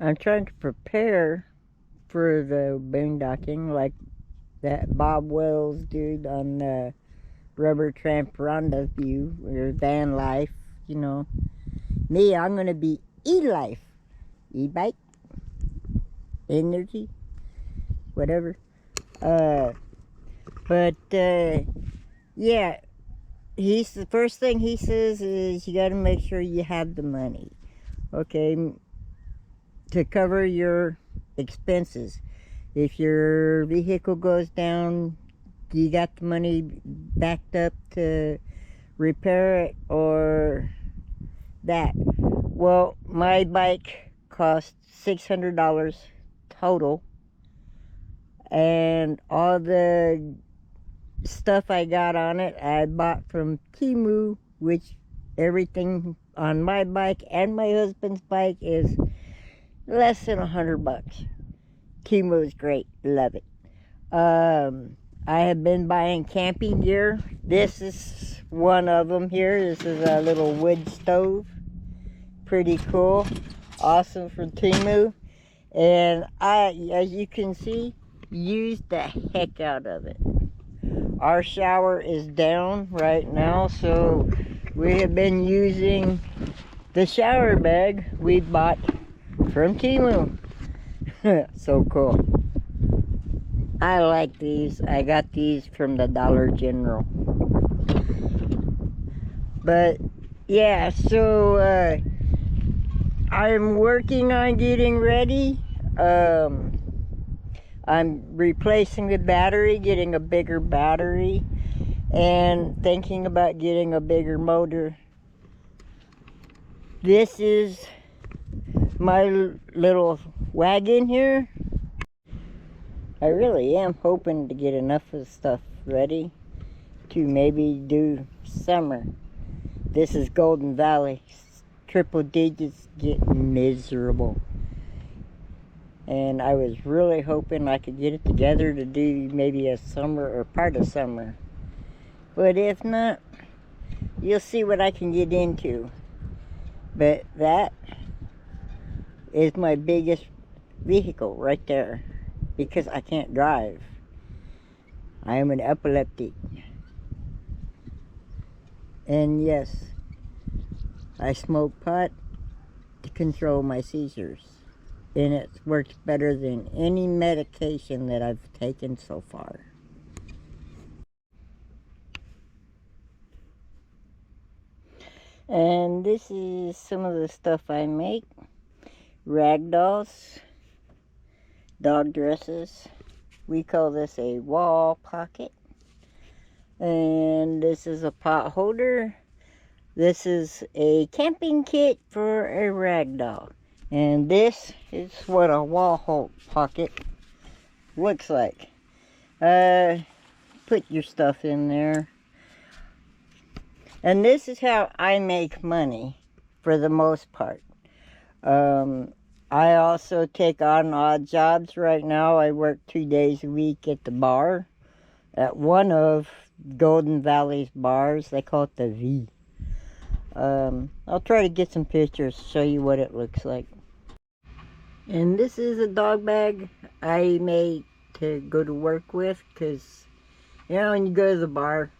I'm trying to prepare for the boondocking like that Bob Wells dude on Rubber Tramp Rendezvous or Van Life, you know. Me, I'm gonna be E-Life. E-Bike? Energy? Whatever. But yeah, the first thing he says is you gotta make sure you have the money, okay, to cover your expenses. If your vehicle goes down, you got the money backed up to repair it or that. Well, my bike cost $600 total, and all the stuff I got on it I bought from Temu, which everything on my bike and my husband's bike is less than $100. Temu is great, love it. I have been buying camping gear. This is one of them here. This is a little wood stove, pretty cool, awesome from Temu, and I, as you can see, used the heck out of it. Our shower is down right now, so we have been using the shower bag we bought from Temu. So cool. I like these. I got these from the Dollar General. But yeah, so I'm working on getting ready. I'm replacing the battery, getting a bigger battery, and thinking about getting a bigger motor. This is my little wagon here. I really am hoping to get enough of the stuff ready to maybe do summer. This is Golden Valley. Triple digits get miserable. And I was really hoping I could get it together to do maybe a summer or part of summer. But if not, you'll see what I can get into. But that is my biggest vehicle right there, because I can't drive. I am an epileptic. And yes, I smoke pot to control my seizures. And it's worked better than any medication that I've taken so far. And this is some of the stuff I make. Rag dolls, dog dresses. We call this a wall pocket. And this is a pot holder. This is a camping kit for a rag doll. And this is what a wall pocket looks like. Put your stuff in there. And this is how I make money for the most part. I also take on odd jobs right now. I work 2 days a week at the bar, at one of Golden Valley's bars. They call it the V. I'll try to get some pictures to show you what it looks like. And this is a dog bag I made to go to work with, because, you know, when you go to the bar,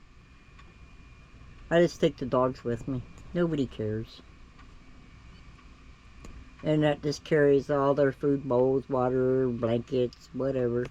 I just take the dogs with me. Nobody cares. And that just carries all their food bowls, water, blankets, whatever.